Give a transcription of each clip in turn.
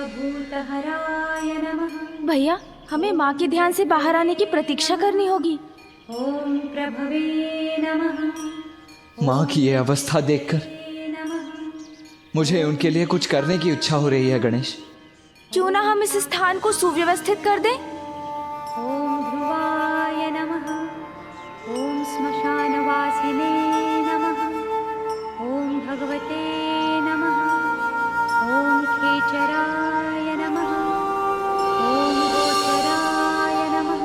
सर्वभूतहराय नमः। भैया, हमें माँ के ध्यान से बाहर आने की प्रतीक्षा करनी होगी। ओम प्रभवे नमः। माँ की ये अवस्था देखकर मुझे उनके लिए कुछ करने की इच्छा हो रही है गणेश। क्यों ना हम इस स्थान को सुव्यवस्थित कर दें? ओम ध्रुवाय नमः। ओम श्मशानवासिने नमः। ओम भगवते नमः। ओम खेचराय नमः। ओम गोचराय नमः।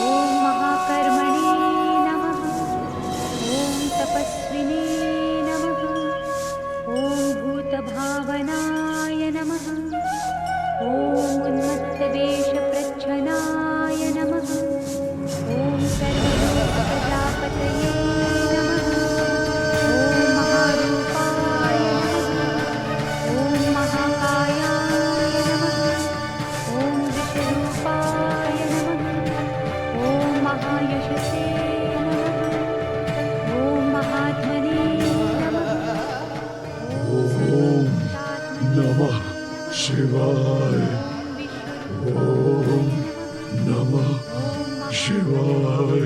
ओम महाकर्मणे नमः। ओम तपस्विने नमः। ओम भूतभावनाय नमः। ओम उन्मत्तवेषप्रच्छन्नाय नमः। ओम सर्वलोकप्रजापतये नमः। ओम महारूपाय नमः। ओम महाकायाय नमः। ओम विश्वरूपाय नमः। ओम महायशसे नमः। ओम महात्मने नमः। ओम नमः शिवाय। ओम नमः शिवाय।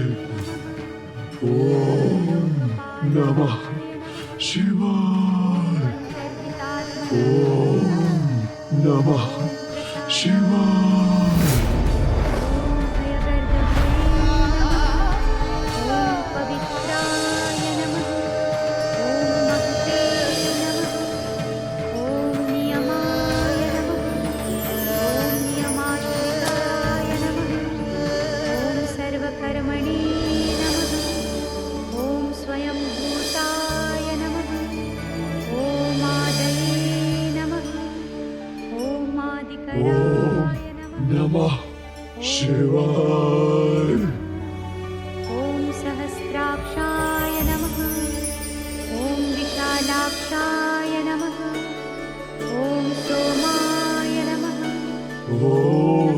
ओम नमः शिवाय। ओम नमः शिवाय। ओम पवित्राय नमः। ओम महते नमः। ओम नियमाय नमः। ओम नियमाश्रिताय नमः। ओम सर्वकर्मणे नमः। ओम स्वयंभूताय नमः। ओम आदये नमः। ओम आदिकराय नमः। नमः शिवाय। ओम सहस्राक्षाय नमः। ओम विशालाक्षाय नमः। ओम सोमाय नमः। ओम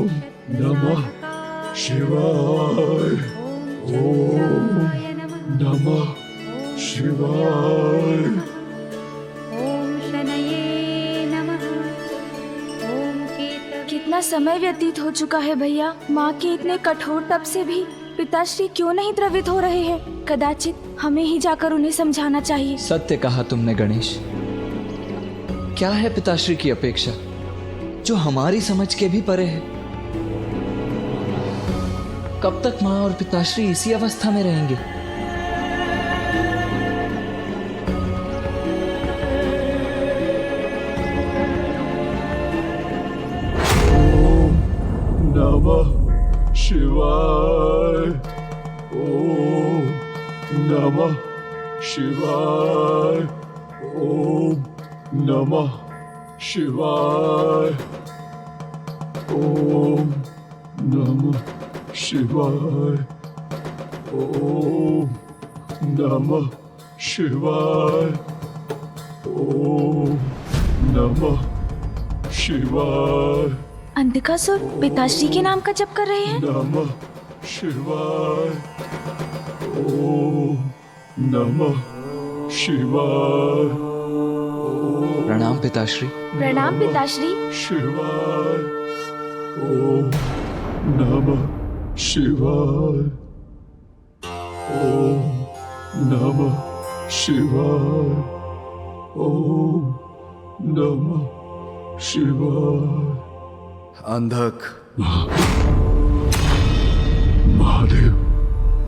नमः शिवाय। ओम नमः शिवाय। ओम शनये नमः। ओम केतवे कितना समय व्यतीत हो चुका है भैया। माँ के इतने कठोर तप से भी पिताश्री क्यों नहीं द्रवित हो रहे हैं? कदाचित हमें ही जाकर उन्हें समझाना चाहिए। सत्य कहा तुमने गणेश। क्या है पिताश्री की अपेक्षा जो हमारी समझ के भी परे है? कब तक माँ और पिताश्री इसी अवस्था में रहेंगे? ओम नमः शिवाय। ओम नमः शिवाय। ओम नमः शिवाय। ओम नमः शिवाय। ओम नमः शिवाय। ओम नमः शिवाय। अंधकासुर पिताश्री के नाम का जप कर रहे हैं। नमः शिवाय। ओम नमः शिवाय। प्रणाम पिताश्री। प्रणाम पिताश्री। शिवाय। ओम नमः शिवाय। ओम नमः शिवाय। ओम नमः शिवाय। अंधक, महादेव,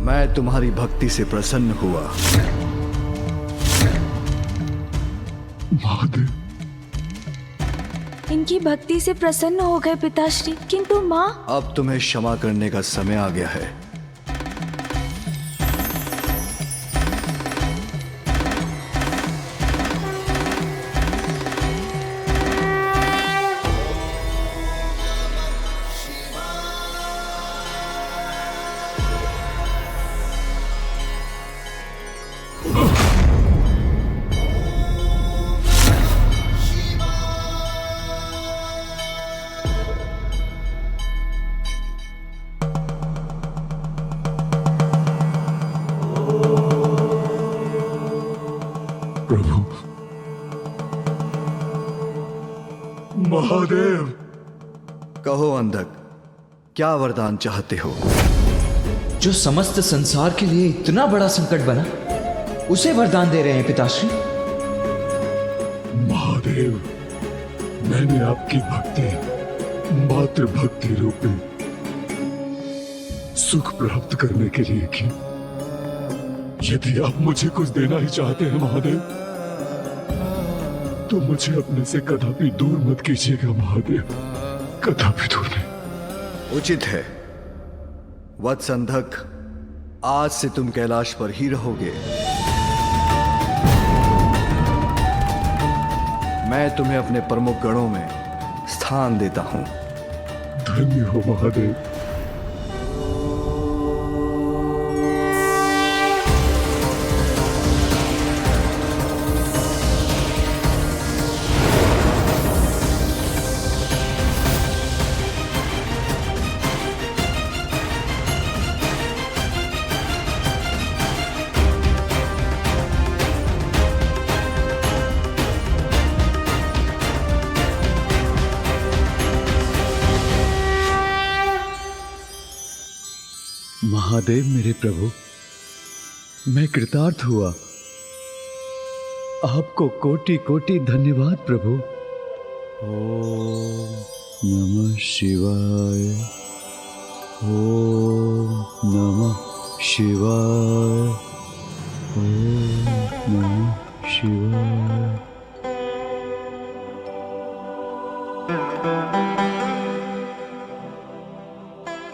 मैं तुम्हारी भक्ति से प्रसन्न हुआ। महादेव, इनकी भक्ति से प्रसन्न हो गए पिताश्री, किंतु माँ। अब तुम्हें क्षमा करने का समय आ गया है। महादेव। कहो अंधक, क्या वरदान चाहते हो? जो समस्त संसार के लिए इतना बड़ा संकट बना, उसे वरदान दे रहे हैं पिताश्री। महादेव, मैंने आपकी भक्ति मात्र भक्ति रूपी सुख प्राप्त करने के लिए की। यदि आप मुझे कुछ देना ही चाहते हैं महादेव, तो मुझे अपने से कदापि दूर मत कीजिएगा महादेव, कदापि दूर नहीं। उचित है वत्स अंधक, आज से तुम कैलाश पर ही रहोगे। मैं तुम्हें अपने प्रमुख गणों में स्थान देता हूं। धन्य हो महादेव। महादेव मेरे प्रभु, मैं कृतार्थ हुआ। आपको कोटि कोटि धन्यवाद प्रभु। ओम नमः शिवाय, ओम नमः शिवाय, ओम नमः शिवाय।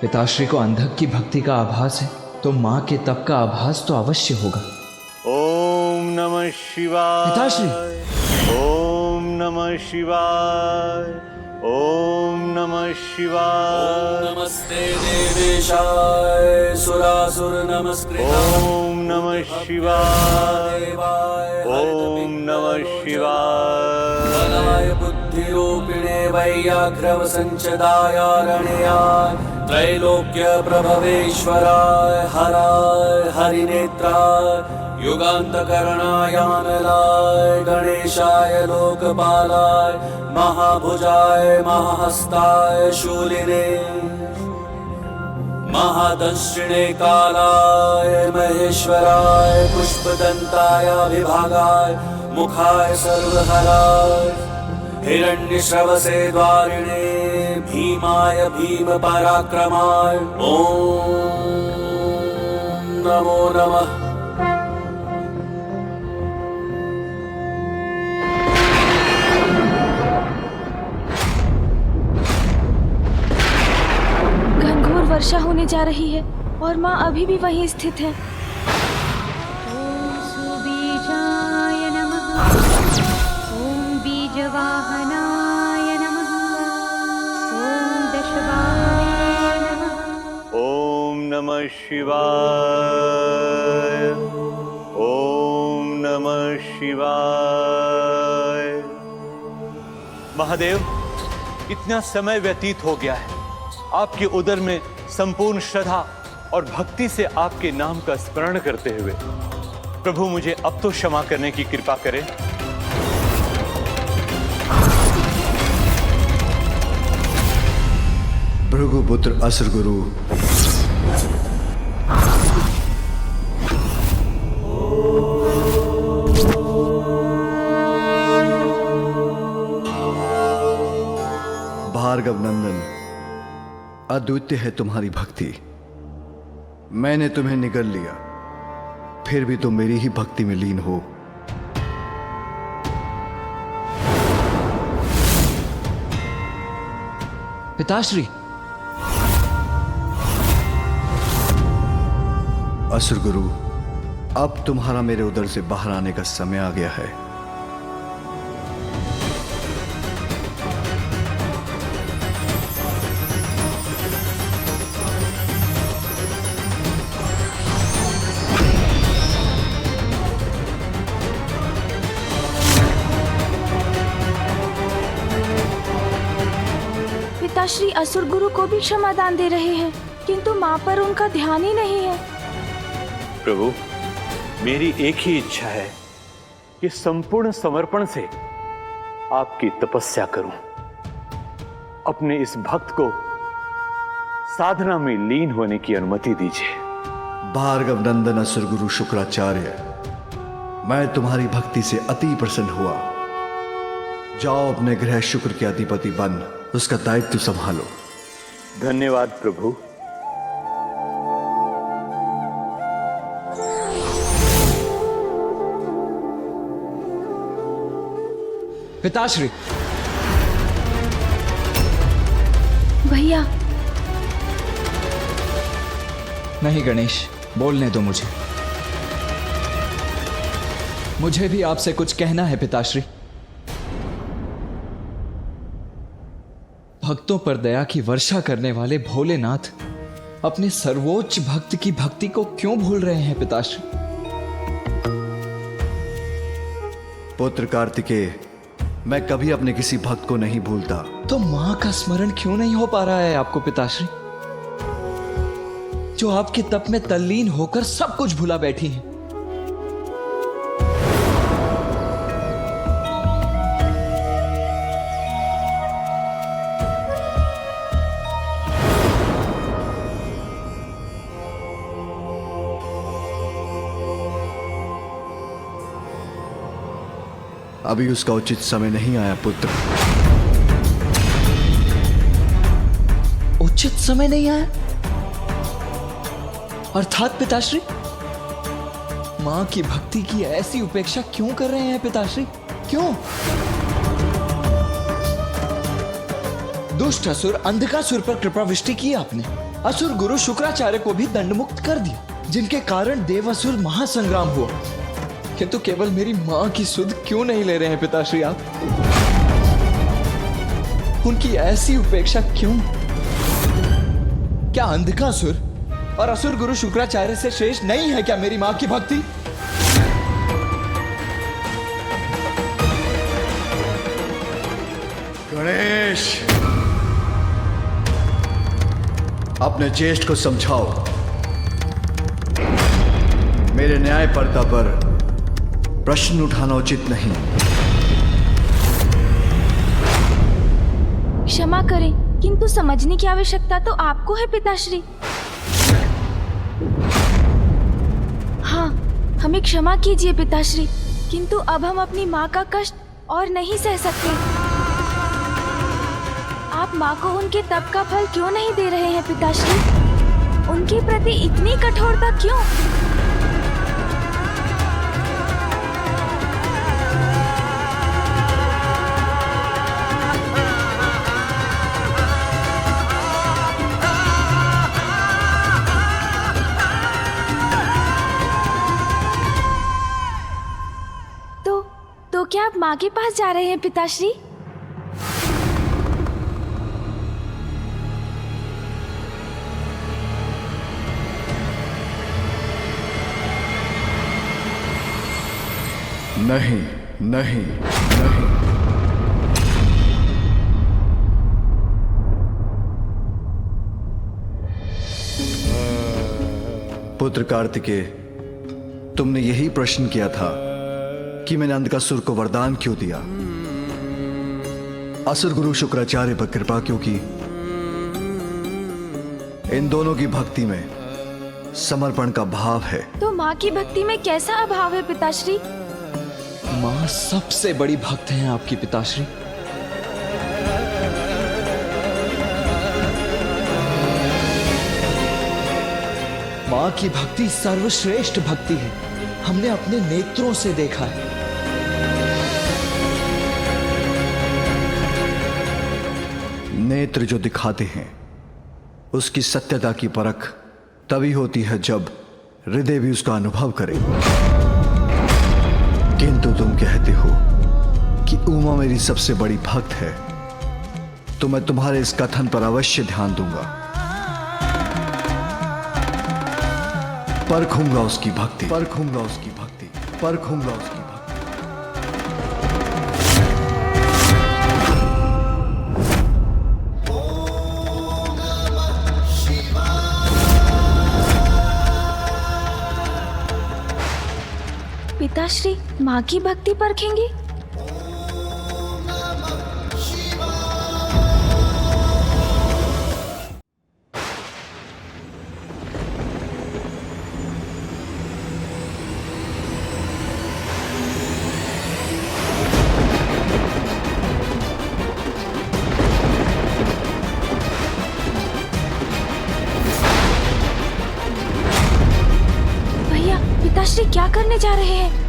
पिताश्री को अंधक की भक्ति का आभास है, तो माँ के तप का आभास तो अवश्य होगा। ओम नमः शिवाय। पिताश्री। ओम नमः शिवाय। ओम नमः शिवाय। नमस्ते देवेशाय सुरासुर नमस्कृताय। ओम नमः शिवाय। ओम नमः शिवाय। बलाय बुद्धिरूपिणे वैयाघ्रव संचदाय रणयाय त्रैलोक्य प्रभवेश्वराय हराय हरिनेत्राय युगान्तकरणाय अनलाय गणेशाय लोकपालाय महाभुजाय महाहस्ताय शूलिने महादंशिणे कालाय महेश्वराय पुष्पदन्ताय विभागाय मुखाय सर्वहराय हिरण्यश्रवसे द्वारिणे भीमाय भीम पराक्रमाय ओम नमो नमः। घनघोर वर्षा होने जा रही है और माँ अभी भी वहीं स्थित है। ॐ सुबीजाय नमः। ॐ बीजवाहनाय नमः। ॐ दशवाय नमः। ओम नमः शिवाय। ओम नमः शिवाय। महादेव, इतना समय व्यतीत हो गया है, आपके उदर में संपूर्ण श्रद्धा और भक्ति से आपके नाम का स्मरण करते हुए प्रभु मुझे अब तो क्षमा करने की कृपा करें। भृगुपुत्र असुर गुरु, भार्गव नंदन, अद्वितीय है तुम्हारी भक्ति। मैंने तुम्हें निगल लिया, फिर भी तुम मेरी ही भक्ति में लीन हो। पिताश्री। असुर गुरु, अब तुम्हारा मेरे उदर से बाहर आने का समय आ गया है। पिताश्री असुर गुरु को भी क्षमादान दे रहे हैं, किंतु माँ पर उनका ध्यान ही नहीं है। प्रभु, मेरी एक ही इच्छा है कि संपूर्ण समर्पण से आपकी तपस्या करूं। अपने इस भक्त को साधना में लीन होने की अनुमति दीजिए। भार्गव नंदन असुर गुरु शुक्राचार्य, मैं तुम्हारी भक्ति से अति प्रसन्न हुआ। जाओ अपने ग्रह शुक्र के अधिपति बन उसका दायित्व संभालो। धन्यवाद प्रभु। पिताश्री। भैया। नहीं गणेश, बोलने दो मुझे। मुझे भी आपसे कुछ कहना है पिताश्री। भक्तों पर दया की वर्षा करने वाले भोलेनाथ अपने सर्वोच्च भक्त की भक्ति को क्यों भूल रहे हैं पिताश्री? पुत्र कार्तिकेय, मैं कभी अपने किसी भक्त को नहीं भूलता। तो मां का स्मरण क्यों नहीं हो पा रहा है आपको पिताश्री, जो आपके तप में तल्लीन होकर सब कुछ भुला बैठी हैं? अभी उसका उचित समय नहीं आया पुत्र। उचित समय नहीं आया अर्थात पिताश्री, मां की भक्ति की ऐसी उपेक्षा क्यों कर रहे हैं पिताश्री? क्यों? दुष्ट असुर अंधकासुर पर कृपा वृष्टि की आपने। असुर गुरु शुक्राचार्य को भी दंडमुक्त कर दिया, जिनके कारण देवासुर महासंग्राम हुआ। किंतु केवल मेरी मां की सुध क्यों नहीं ले रहे हैं पिताश्री आप? उनकी ऐसी उपेक्षा क्यों? क्या अंधकासुर और असुर गुरु शुक्राचार्य से शेष नहीं है क्या मेरी मां की भक्ति? गणेश, अपने ज्येष्ठ को समझाओ। मेरे न्याय पर्दा पर प्रश्न उठाना उचित नहीं। क्षमा करें, किंतु समझने की आवश्यकता तो आपको है पिताश्री। हाँ, हमें क्षमा कीजिए पिताश्री, किंतु अब हम अपनी माँ का कष्ट और नहीं सह सकते। आप माँ को उनके तप का फल क्यों नहीं दे रहे हैं पिताश्री? उनके प्रति इतनी कठोरता क्यों? तो क्या आप माँ के पास जा रहे हैं पिताश्री? नहीं, नहीं, नहीं। पुत्र कार्तिकेय, तुमने यही प्रश्न किया था कि मैंने अंधकासुर को वरदान क्यों दिया, असुर गुरु शुक्राचार्य पर कृपा क्यों की। इन दोनों की भक्ति में समर्पण का भाव है। तो माँ की भक्ति में कैसा अभाव है पिताश्री? मां सबसे बड़ी भक्त हैं आपकी पिताश्री। मां की भक्ति सर्वश्रेष्ठ भक्ति है, हमने अपने नेत्रों से देखा है। नेत्र जो दिखाते हैं उसकी सत्यता की परख तभी होती है जब हृदय भी उसका अनुभव करे। किंतु तुम कहते हो कि उमा मेरी सबसे बड़ी भक्त है, तो मैं तुम्हारे इस कथन पर अवश्य ध्यान दूंगा। परखूंगा उसकी भक्ति, परखूंगा उसकी भक्ति, परखूंगा उसकी भक्ति। पिताश्री माँ की भक्ति परखेंगे? क्या करने जा रहे हैं?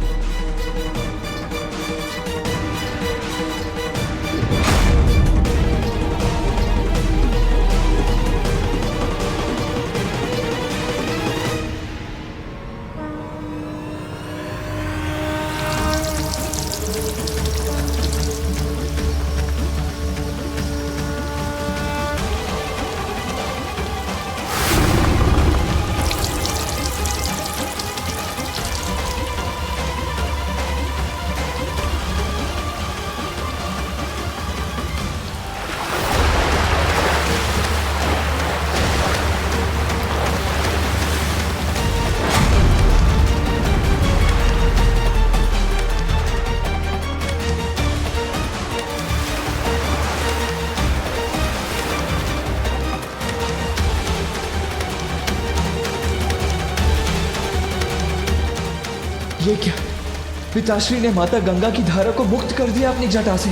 ये क्या? पिताश्री ने माता गंगा की धारा को मुक्त कर दिया अपनी जटा से।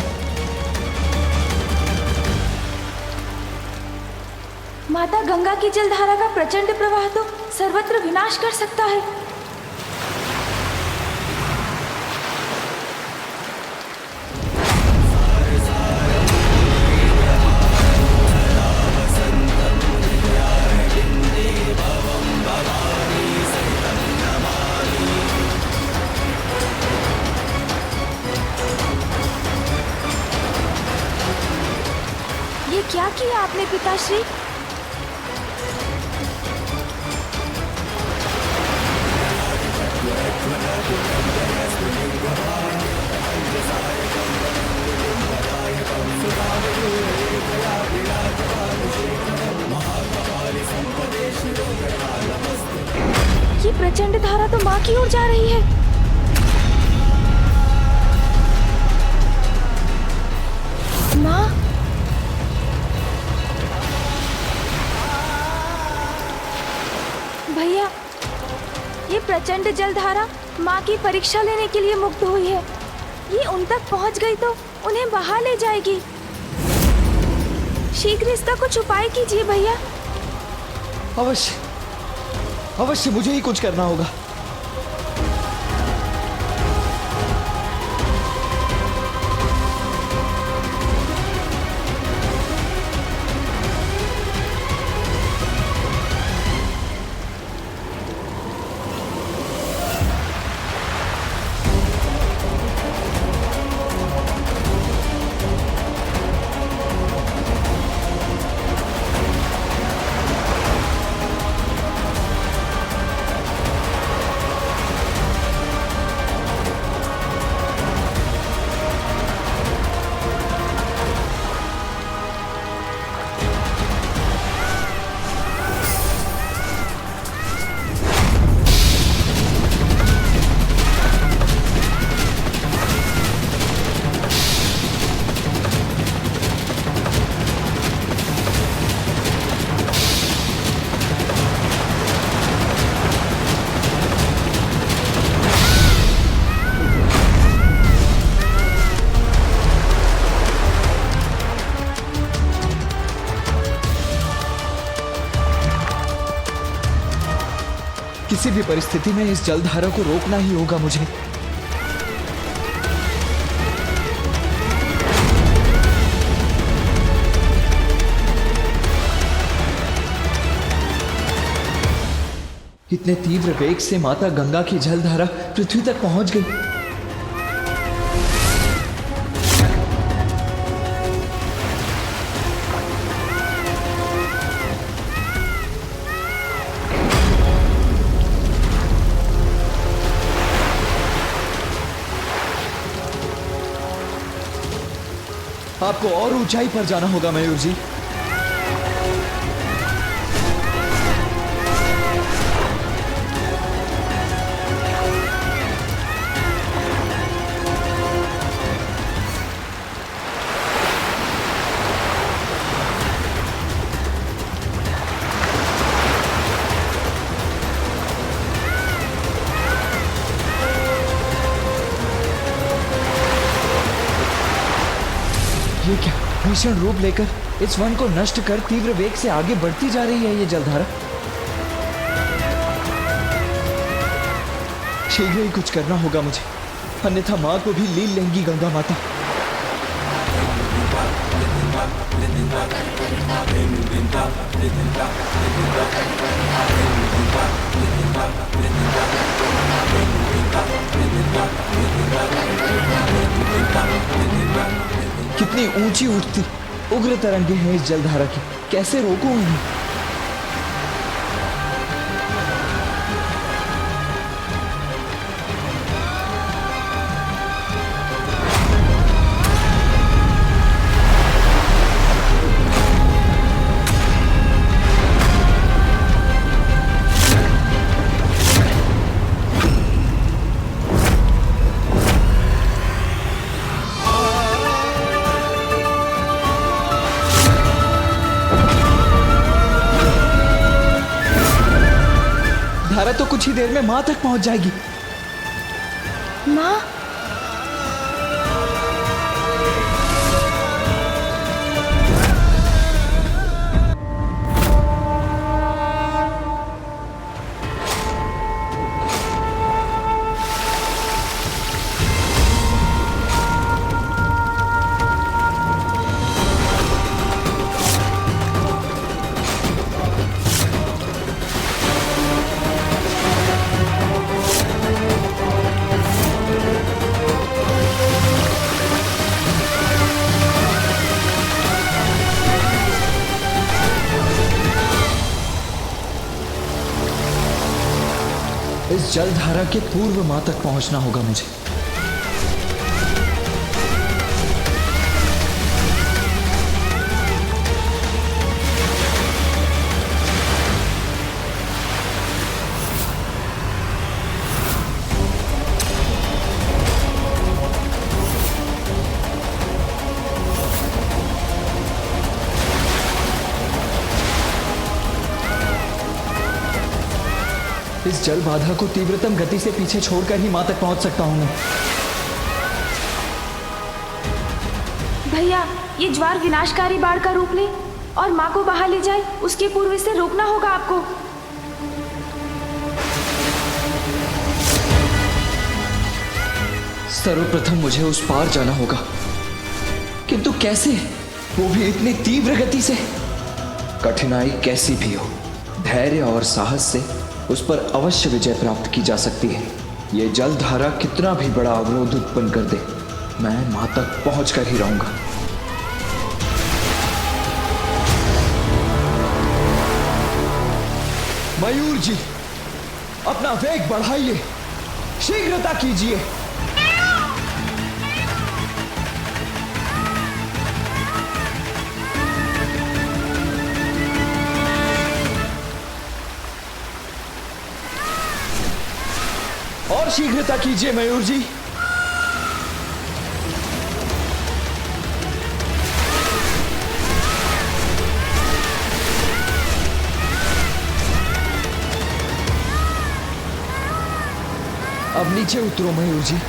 माता गंगा की जलधारा का प्रचंड प्रवाह तो सर्वत्र विनाश कर सकता है। ये क्या किया आपने पिताश्री? ये प्रचंड धारा तो माँ की ओर जा रही है। माँ, भैया, ये प्रचंड जलधारा माँ की परीक्षा लेने के लिए मुक्त हुई है। ये उन तक पहुँच गई तो उन्हें बहा ले जाएगी। शीघ्र इसका कुछ उपाय कीजिए भैया। अवश्य अवश्य, मुझे ही कुछ करना होगा। किसी भी परिस्थिति में इस जलधारा को रोकना ही होगा मुझे। इतने तीव्र वेग से माता गंगा की जलधारा पृथ्वी तक पहुंच गई। आपको और ऊंचाई पर जाना होगा मयूर जी। ये क्या भीषण रूप लेकर इस वन को नष्ट कर तीव्र वेग से आगे बढ़ती जा रही है ये जलधारा। शीघ्र ही कुछ करना होगा मुझे, अन्यथा माँ को भी लील लेंगी गंगा माता। कितनी ऊंची उठती उग्र तरंगे हैं इस जलधारा की, कैसे रोकूं इन्हें? धारा तो कुछ ही देर में माँ तक पहुंच जाएगी। माँ, इस जलधारा के पूर्व माँ तक पहुंचना होगा मुझे। इस जल बाधा को तीव्रतम गति से पीछे छोड़कर ही माँ तक पहुंच सकता हूं मैं। भैया, ये ज्वार विनाशकारी बाढ़ का रूप ले और माँ को बहा ले जाए, उसके पूर्व इसे रोकना होगा आपको। सर्वप्रथम मुझे उस पार जाना होगा, किंतु कैसे? वो भी इतनी तीव्र गति से। कठिनाई कैसी भी हो, धैर्य और साहस से उस पर अवश्य विजय प्राप्त की जा सकती है। ये जलधारा कितना भी बड़ा अवरोध उत्पन्न कर दे, मैं माँ तक पहुंच कर ही रहूंगा। मयूर जी, अपना वेग बढ़ाइए, शीघ्रता कीजिए। और शीघ्रता कीजिए मयूर जी। अब नीचे उतरो मयूर जी।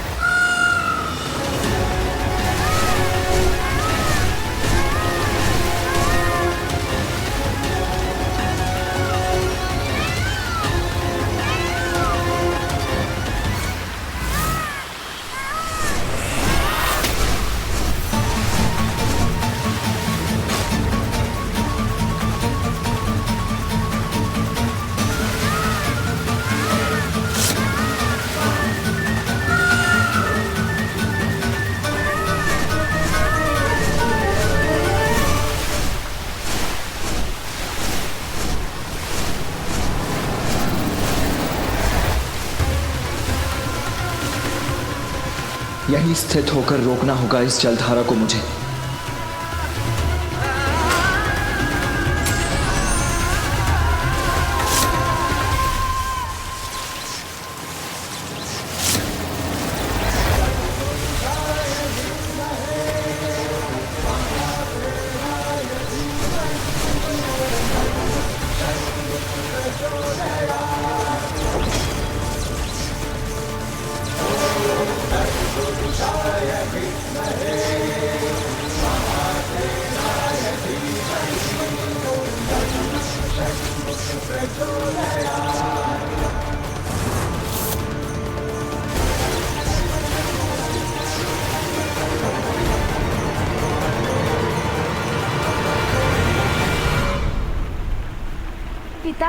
यहीं स्थित होकर रोकना होगा इस जलधारा को मुझे।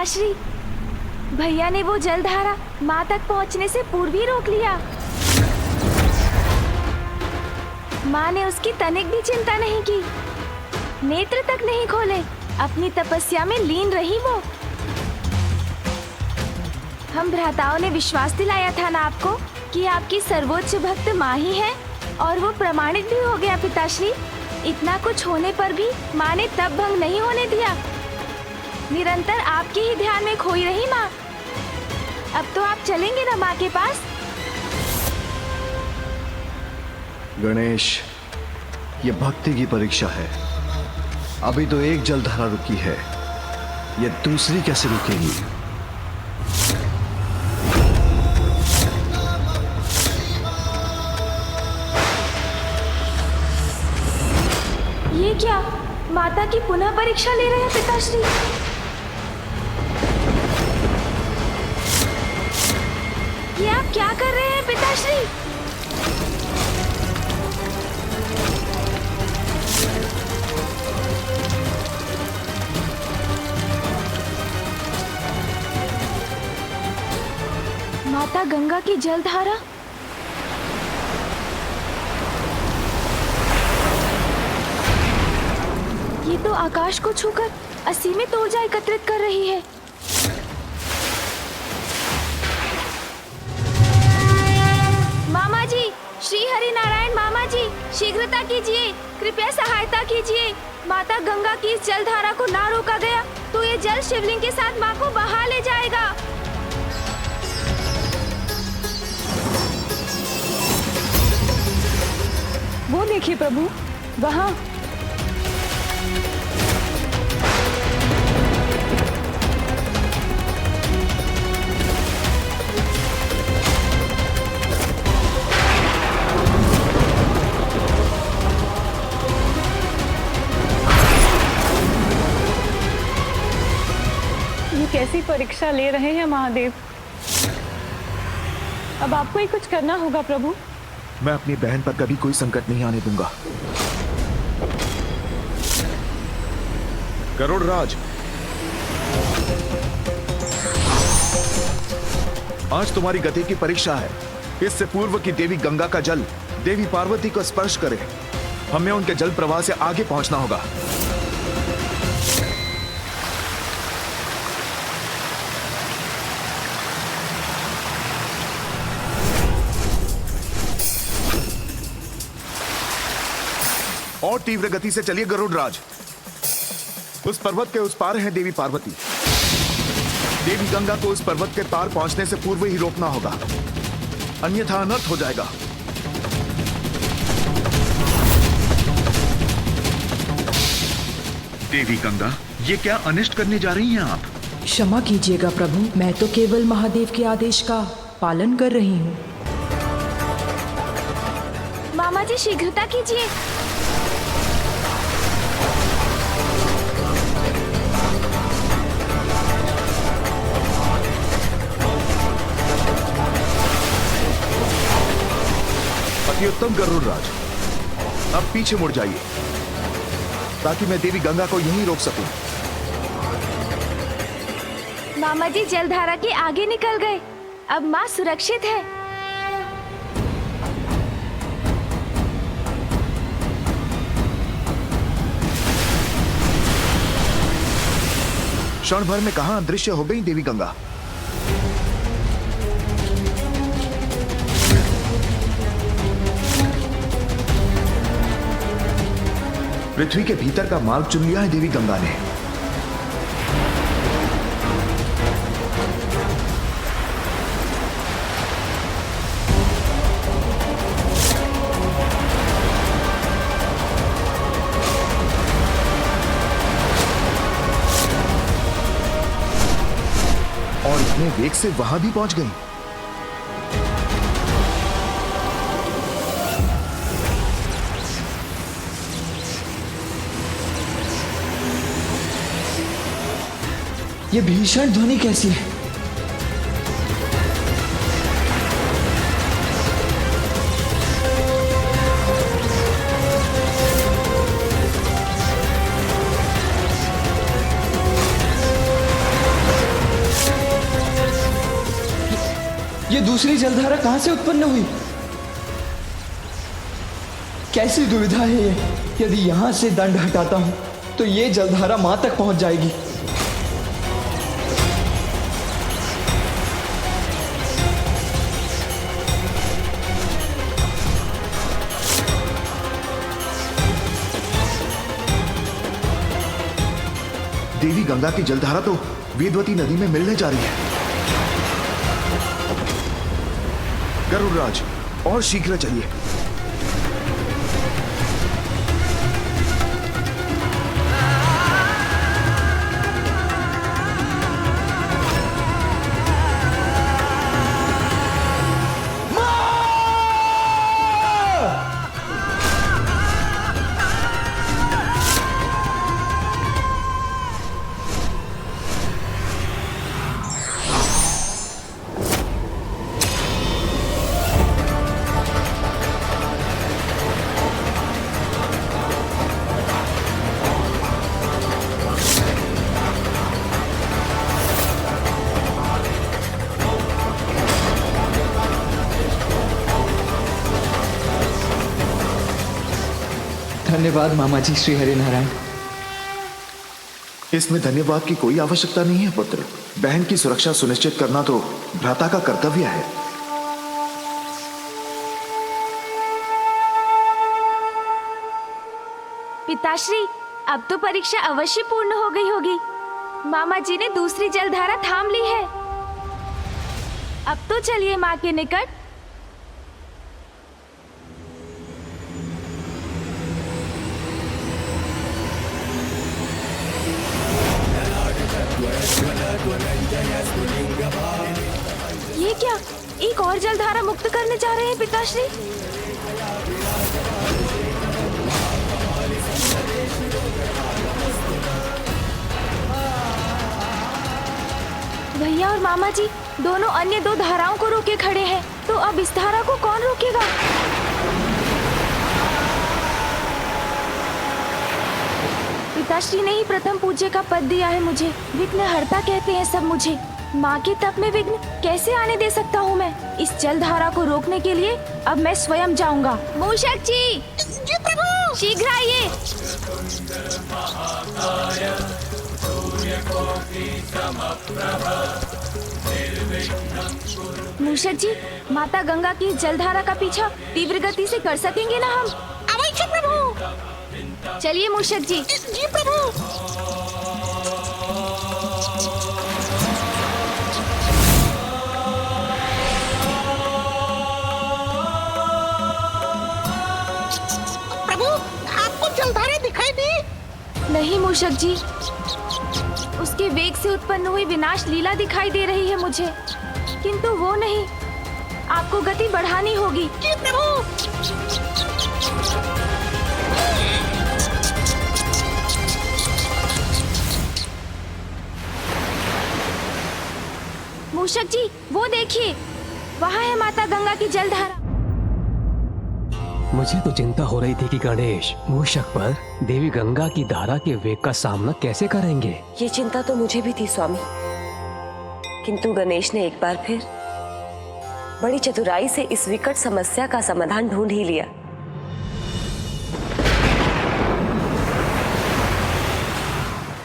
पिताश्री, भैया ने वो जलधारा माँ तक पहुँचने से पूर्व ही रोक लिया। माँ ने उसकी तनिक भी चिंता नहीं की, नेत्र तक नहीं खोले, अपनी तपस्या में लीन रही वो। हम भ्राताओं ने विश्वास दिलाया था ना आपको कि आपकी सर्वोच्च भक्त माँ ही है, और वो प्रमाणित भी हो गया पिताश्री। इतना कुछ होने पर भी माँ ने तप भंग नहीं होने दिया। निरंतर आपके ही ध्यान में खोई रही माँ। अब तो आप चलेंगे ना माँ के पास? गणेश, ये भक्ति की परीक्षा है। अभी तो एक जलधारा रुकी है, ये दूसरी कैसे रुकेगी? ये क्या, माता की पुनः परीक्षा ले रहे हैं पिताश्री? ये आप क्या कर रहे हैं पिताश्री? माता गंगा की जलधारा। ये तो आकाश को छूकर असीमित ऊर्जा एकत्रित कर रही है। मामा जी, श्री हरि नारायण मामा जी, शीघ्रता कीजिए, कृपया सहायता कीजिए। माता गंगा की इस जलधारा को ना रोका गया तो ये जल शिवलिंग के साथ माँ को बहा ले जाएगा। वो देखिए प्रभु, वहाँ। ये कैसी परीक्षा ले रहे हैं महादेव? अब आपको ही कुछ करना होगा प्रभु। मैं अपनी बहन पर कभी कोई संकट नहीं आने दूंगा। गरुड़राज, आज तुम्हारी गति की परीक्षा है। इससे पूर्व की देवी गंगा का जल देवी पार्वती को स्पर्श करे, हमें उनके जल प्रवाह से आगे पहुंचना होगा। और तीव्र गति से चलिए गरुड़राज। उस पर्वत के उस पार है देवी पार्वती। देवी गंगा को उस पर्वत के पार पहुंचने से पूर्व ही रोकना होगा, अन्यथा अनर्थ हो जाएगा। देवी गंगा, ये क्या अनिष्ट करने जा रही हैं आप? क्षमा कीजिएगा प्रभु, मैं तो केवल महादेव के आदेश का पालन कर रही हूँ। मामा जी शीघ्रता कीजिए। अति उत्तम गरुड़राज, अब पीछे मुड़ जाइए ताकि मैं देवी गंगा को यहीं रोक सकूं। मामा जी जलधारा के आगे निकल गए, अब माँ सुरक्षित है। क्षण भर में कहां अदृश्य हो गई देवी गंगा। पृथ्वी के भीतर का मार्ग चुन लिया है देवी गंगा ने। और इतने वेग से वहां भी पहुंच गई। ये भीषण ध्वनि कैसी है? दूसरी जलधारा कहां से उत्पन्न हुई? कैसी दुविधा है ये? यदि यहां से दंड हटाता हूं तो ये जलधारा मां तक पहुंच जाएगी। देवी गंगा की जलधारा तो वेदवती नदी में मिलने जा रही है। गरुड़राज, और शीघ्र चलिए। धन्यवाद मामा जी श्री हरिनारायण। इसमें धन्यवाद की कोई आवश्यकता नहीं है पुत्र। बहन की सुरक्षा सुनिश्चित करना तो भ्राता का कर्तव्य है। पिताश्री, अब तो परीक्षा अवश्य पूर्ण हो गई होगी। मामा जी ने दूसरी जलधारा थाम ली है। अब तो चलिए माँ के निकट। ये क्या, एक और जलधारा मुक्त करने जा रहे हैं पिताश्री? भैया और मामा जी दोनों अन्य दो धाराओं को रोके खड़े हैं, तो अब इस धारा को कौन रोकेगा? पिताश्री ने ही प्रथम पूज्य का पद दिया है मुझे। विघ्नहर्ता कहते हैं सब मुझे। माँ के तप में विघ्न कैसे आने दे सकता हूँ मैं? इस जलधारा को रोकने के लिए अब मैं स्वयं जाऊंगा। मूषक जी, जी प्रभु, शीघ्र आइए। मूषक जी, माता गंगा की जलधारा का पीछा तीव्र गति से कर सकेंगे ना हम? अवश्य प्रभु। चलिए मूषक जी। जी प्रभु। जलधारा दिखाई दी? नहीं मूषक जी, उसके वेग से उत्पन्न हुई विनाश लीला दिखाई दे रही है मुझे, किंतु वो नहीं। आपको गति बढ़ानी होगी। जी प्रभु। मूषक जी, वो देखिए, वहाँ है माता गंगा की जलधारा। मुझे तो चिंता हो रही थी कि गणेश मूषक पर देवी गंगा की धारा के वेग का सामना कैसे करेंगे। ये चिंता तो मुझे भी थी स्वामी, किंतु गणेश ने एक बार फिर बड़ी चतुराई से इस विकट समस्या का समाधान ढूंढ ही लिया।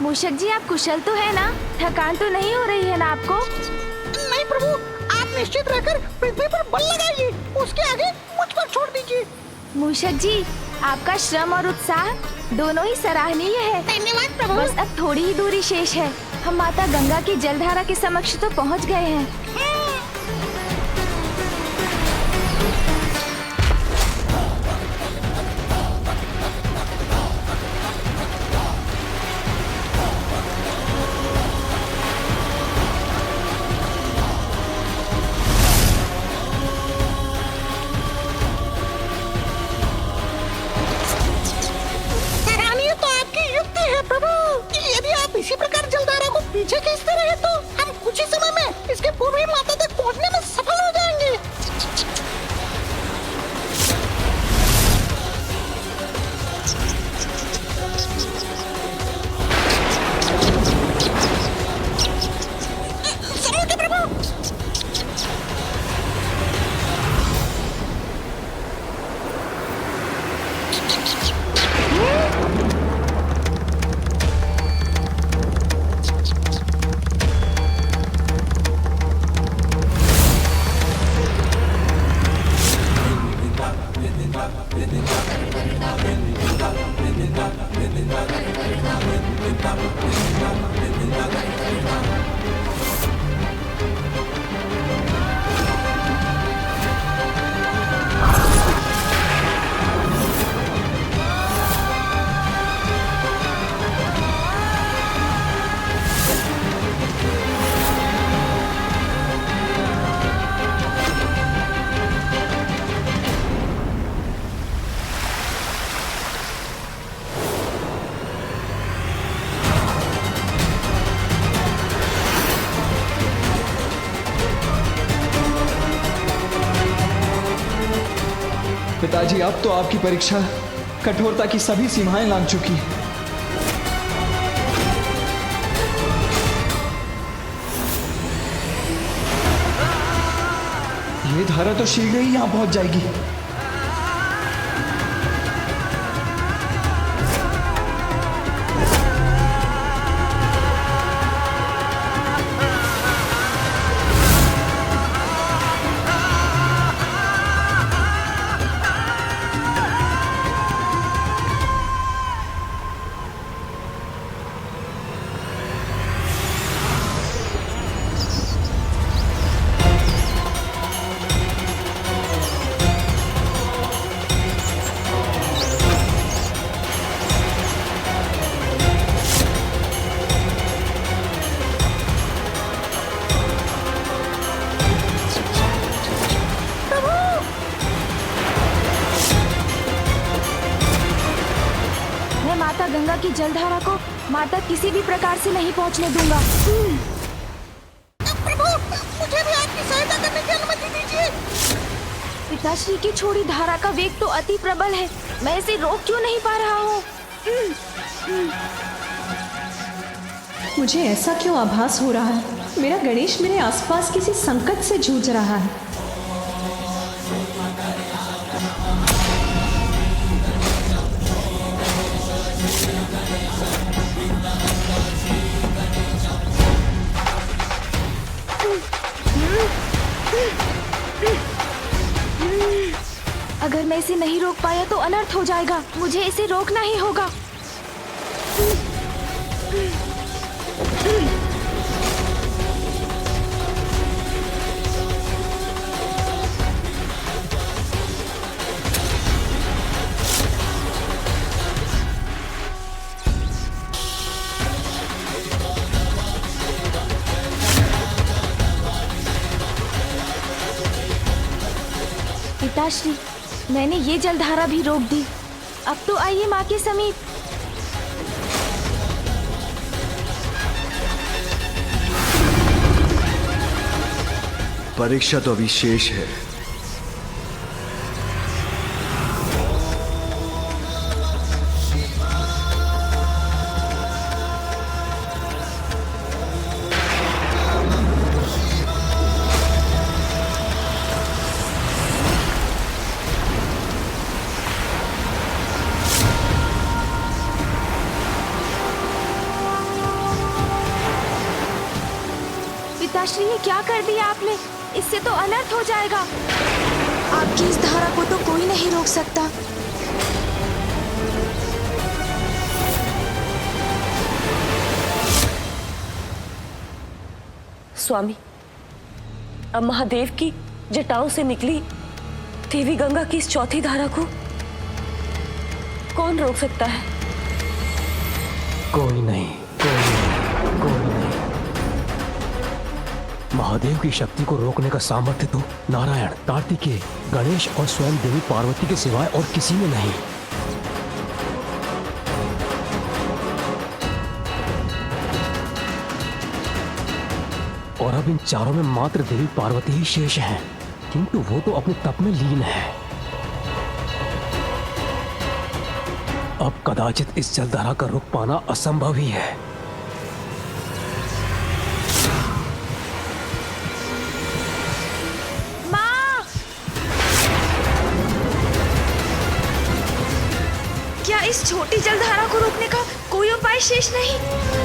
मूषक जी, आप कुशल तो है ना? थकान तो नहीं हो रही है ना आपको? नहीं प्रभु, आप निश्चित रहकर पृथ्वी पर बल लगाइए, उसके आगे मुझ पर छोड़ दीजिए। मूषक जी, आपका श्रम और उत्साह दोनों ही सराहनीय है। धन्यवाद प्रभु। बस अब थोड़ी ही दूरी शेष है, हम माता गंगा की जलधारा के समक्ष तो पहुंच गए हैं। इसी प्रकार जलधारा को पीछे खींचते रहे तो हम कुछ ही समय में इसके पूर्वी माता तक पहुंचने में सफल हो जाएंगे। पिताजी, अब तो आपकी परीक्षा कठोरता की सभी सीमाएं लांघ चुकी है। ये धारा तो शीघ्र ही यहां पहुंच जाएगी। माता गंगा की जलधारा को माता किसी भी प्रकार से नहीं पहुंचने दूंगा। प्रभु, मुझे भी आपकी सहायता करने की अनुमति दीजिए। पिताश्री की छोड़ी धारा का वेग तो अति प्रबल है, मैं इसे रोक क्यों नहीं पा रहा हूँ? मुझे ऐसा क्यों आभास हो रहा है? मेरा गणेश मेरे आसपास किसी संकट से जूझ रहा है। अगर मैं इसे नहीं रोक पाया तो अनर्थ हो जाएगा। मुझे इसे रोकना ही होगा। पिताश्री, मैंने ये जलधारा भी रोक दी। अब तो आइए माँ के समीप। परीक्षा तो अभी शेष है। पिताश्री, ये क्या कर दिया आपने? इससे तो अनर्थ हो जाएगा। आपकी इस धारा को तो कोई नहीं रोक सकता। स्वामी, अब महादेव की जटाओं से निकली देवी गंगा की इस चौथी धारा को कौन रोक सकता है? कोई नहीं, कोई नहीं, कोई नहीं। महादेव की शक्ति को रोकने का सामर्थ्य तो नारायण, कार्तिकेय, गणेश और स्वयं देवी पार्वती के सिवाय और किसी में नहीं। और अब इन चारों में मात्र देवी पार्वती ही शेष हैं, किंतु वो तो अपने तप में लीन है। अब कदाचित इस जलधारा का रोक पाना असंभव ही है। क्या इस छोटी जलधारा को रोकने का कोई उपाय शेष नहीं?